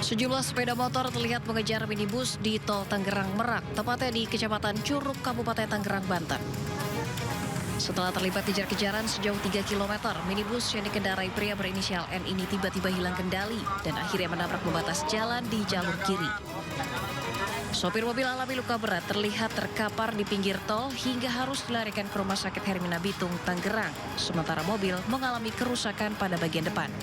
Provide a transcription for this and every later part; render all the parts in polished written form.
Sejumlah sepeda motor terlihat mengejar minibus di Tol Tangerang Merak, tepatnya di Kecamatan Curug, Kabupaten Tangerang, Banten. Setelah terlibat kejar-kejaran sejauh 3 km, minibus yang dikendarai pria berinisial N ini tiba-tiba hilang kendali dan akhirnya menabrak pembatas jalan di jalur kiri. Sopir mobil alami luka berat terlihat terkapar di pinggir tol hingga harus dilarikan ke Rumah Sakit Hermina Bitung, Tangerang. Sementara mobil mengalami kerusakan pada bagian depan.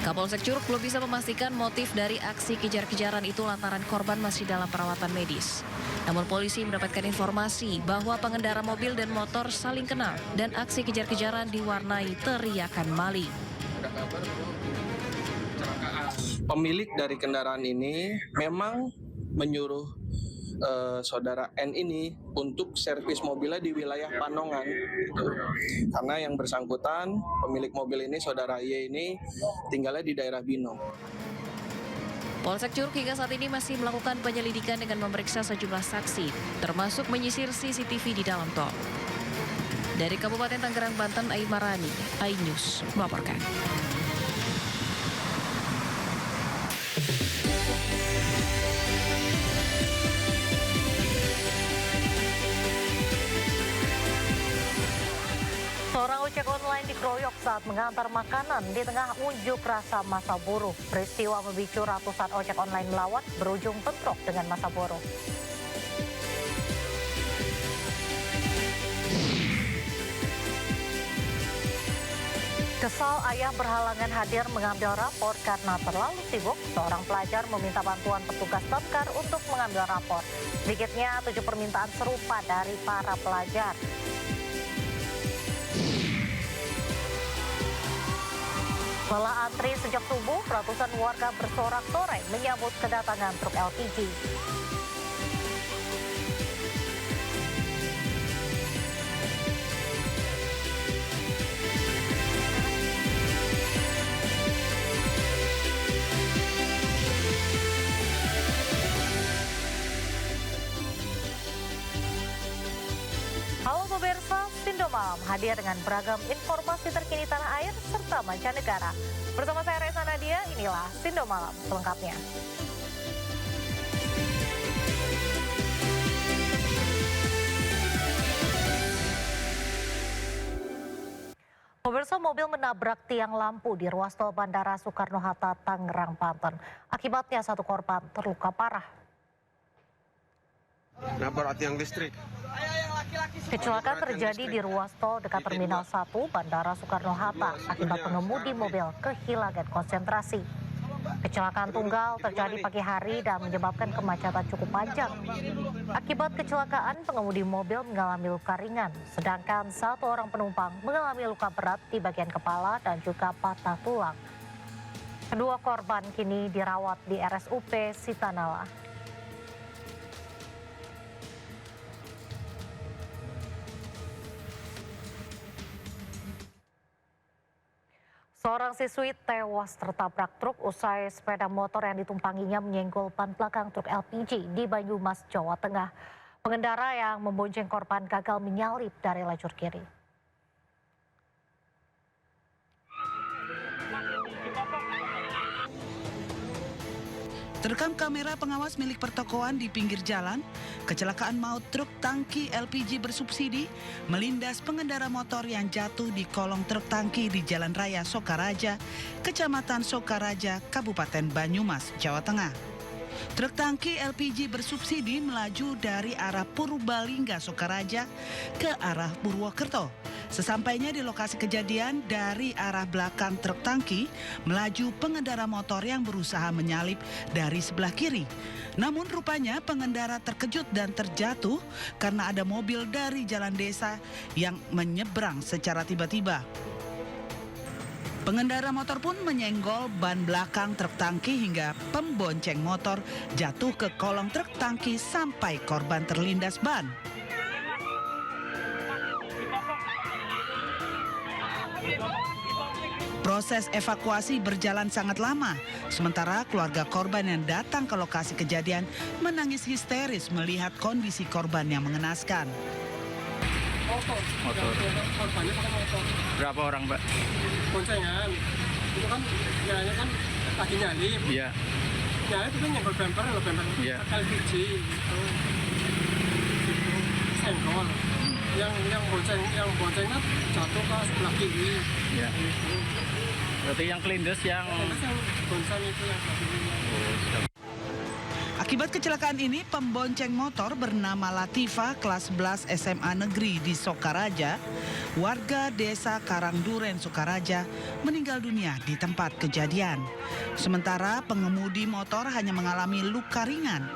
Kapolsek Curug belum bisa memastikan motif dari aksi kejar-kejaran itu lantaran korban masih dalam perawatan medis. Namun polisi mendapatkan informasi bahwa pengendara mobil dan motor saling kenal dan aksi kejar-kejaran diwarnai teriakan maling. Pemilik dari kendaraan ini memang menyuruh saudara N ini untuk servis mobilnya di wilayah Panongan, gitu. Karena yang bersangkutan pemilik mobil ini, saudara Y ini tinggalnya di daerah Binong. Polsek Curug hingga saat ini masih melakukan penyelidikan dengan memeriksa sejumlah saksi, termasuk menyisir CCTV di dalam tol. Dari Kabupaten Tangerang, Banten, Aimarani, iNews melaporkan. Seorang ojek online dikeroyok saat mengantar makanan di tengah unjuk rasa massa buruh. Peristiwa memicu ratusan ojek online melawan berujung bentrok dengan massa buruh. Kesal ayah berhalangan hadir mengambil rapor karena terlalu sibuk. Seorang pelajar meminta bantuan petugas Damkar untuk mengambil rapor. Sedikitnya 7 permintaan serupa dari para pelajar. Setelah antri sejak subuh, ratusan warga bersorak-sorai menyambut kedatangan truk LPG. Halo pemirsa, Sindo Malam hadir dengan beragam informasi terkini tanah air serta mancanegara. Bersama saya Reza Nadia, inilah Sindo Malam selengkapnya. Pemirsa, mobil menabrak tiang lampu di ruas tol Bandara Soekarno-Hatta, Tangerang, Banten. Akibatnya satu korban terluka parah. Nabrak tiang listrik. Kecelakaan terjadi di ruas tol dekat Terminal 1 Bandara Soekarno-Hatta akibat pengemudi mobil kehilangan konsentrasi. Kecelakaan tunggal terjadi pagi hari dan menyebabkan kemacetan cukup panjang. Akibat kecelakaan, pengemudi mobil mengalami luka ringan, sedangkan satu orang penumpang mengalami luka berat di bagian kepala dan juga patah tulang. Kedua korban kini dirawat di RSUP Sitanala. Seorang siswi tewas tertabrak truk usai sepeda motor yang ditumpanginya menyenggol ban belakang truk LPG di Banyumas, Jawa Tengah. Pengendara yang membonceng korban gagal menyalip dari lajur kiri. Terekam kamera pengawas milik pertokoan di pinggir jalan, kecelakaan maut truk tangki LPG bersubsidi melindas pengendara motor yang jatuh di kolong truk tangki di Jalan Raya Sokaraja, Kecamatan Sokaraja, Kabupaten Banyumas, Jawa Tengah. Truk tangki LPG bersubsidi melaju dari arah Purbalingga Sokaraja ke arah Purwokerto. Sesampainya di lokasi kejadian, dari arah belakang truk tangki melaju pengendara motor yang berusaha menyalip dari sebelah kiri. Namun rupanya pengendara terkejut dan terjatuh karena ada mobil dari jalan desa yang menyeberang secara tiba-tiba. Pengendara motor pun menyenggol ban belakang truk tangki hingga pembonceng motor jatuh ke kolong truk tangki sampai korban terlindas ban. Proses evakuasi berjalan sangat lama, sementara keluarga korban yang datang ke lokasi kejadian menangis histeris melihat kondisi korban yang mengenaskan. Motor. Korbannya pakai motor. Berapa orang, Mbak? Boncengan. Itu kan kiranya kan lagi nyalip. Iya. Nyalip itu nyenggol bumper Iya. LPG gitu. Gitu. Senggol. Yang boncengnya jatuh ke sebelah kiri. Iya. Gitu. Berarti yang kelindes yang Terus yang bonceng itu yang sebelah kiri. Akibat kecelakaan ini, pembonceng motor bernama Latifah kelas 11 SMA Negeri di Sokaraja, warga desa Karangduren, Sokaraja, meninggal dunia di tempat kejadian. Sementara pengemudi motor hanya mengalami luka ringan.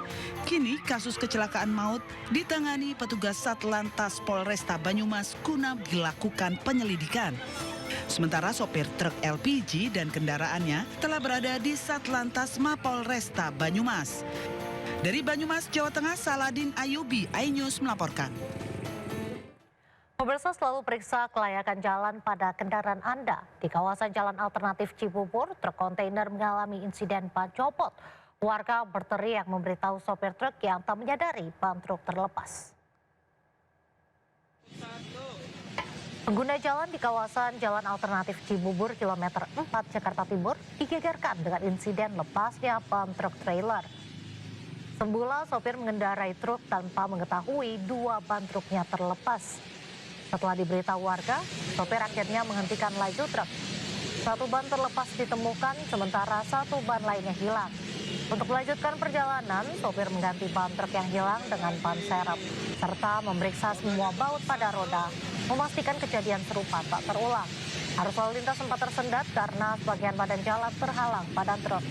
Kini kasus kecelakaan maut ditangani petugas Satlantas Polresta Banyumas guna dilakukan penyelidikan. Sementara sopir truk LPG dan kendaraannya telah berada di Satlantas Mapolresta Banyumas. Dari Banyumas, Jawa Tengah, Saladin Ayubi, iNews melaporkan. Pemirsa, selalu periksa kelayakan jalan pada kendaraan Anda. Di kawasan jalan alternatif Cibubur, truk kontainer mengalami insiden ban copot. Warga berteriak memberitahu sopir truk yang tak menyadari ban truk terlepas. Pengguna jalan di kawasan jalan alternatif Cibubur kilometer 4 Jakarta Timur digegerkan dengan insiden lepasnya ban truk trailer. Semula sopir mengendarai truk tanpa mengetahui dua ban truknya terlepas. Setelah diberitahu warga, sopir akhirnya menghentikan laju truk. Satu ban terlepas ditemukan, sementara satu ban lainnya hilang. Untuk melanjutkan perjalanan, sopir mengganti ban truk yang hilang dengan ban serep, serta memeriksa semua baut pada roda, memastikan kejadian serupa tak terulang. Arus lalu lintas sempat tersendat karena sebagian badan jalan terhalang badan truk.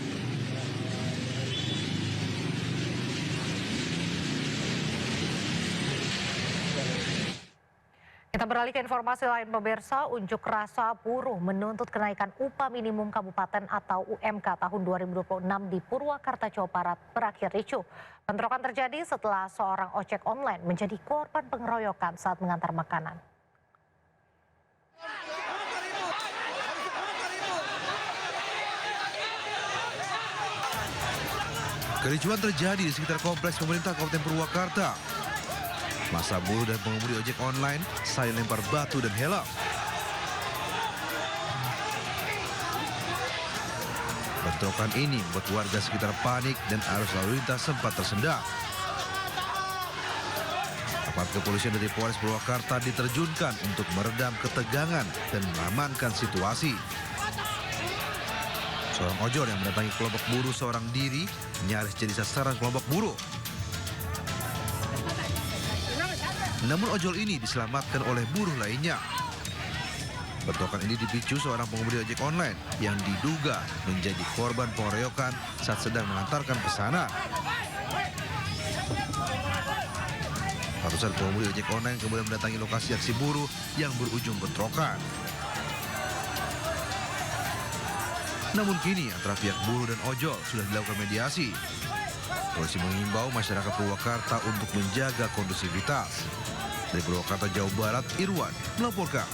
Kita beralih ke informasi lain, pemirsa. Unjuk rasa buruh menuntut kenaikan upah minimum kabupaten atau UMK tahun 2026 di Purwakarta, Jawa Barat berakhir ricuh. Bentrokan terjadi setelah seorang ojek online menjadi korban pengeroyokan saat mengantar makanan. Kericuhan terjadi di sekitar kompleks pemerintah Kabupaten Purwakarta. Masa buruh dan pengemudi ojek online saling lempar batu dan helm. Bentrokan ini membuat warga sekitar panik dan arus lalu lintas sempat tersendat. Aparat kepolisian dari Polres Purwakarta diterjunkan untuk meredam ketegangan dan mengamankan situasi. Seorang ojol yang mendatangi kelompok buruh seorang diri nyaris jadi sasaran kelompok buruh. Namun ojol ini diselamatkan oleh buruh lainnya. Bentrokan ini dipicu seorang pengemudi ojek online yang diduga menjadi korban pengeroyokan saat sedang mengantarkan pesanan. Ratusan pengemudi ojek online kemudian mendatangi lokasi aksi buruh yang berujung bentrokan. Namun kini antara pihak buruh dan ojol sudah dilakukan mediasi. Polisi mengimbau masyarakat Purwakarta untuk menjaga kondusivitas. Dari Purwakarta, Jawa Barat, Irwan melaporkan.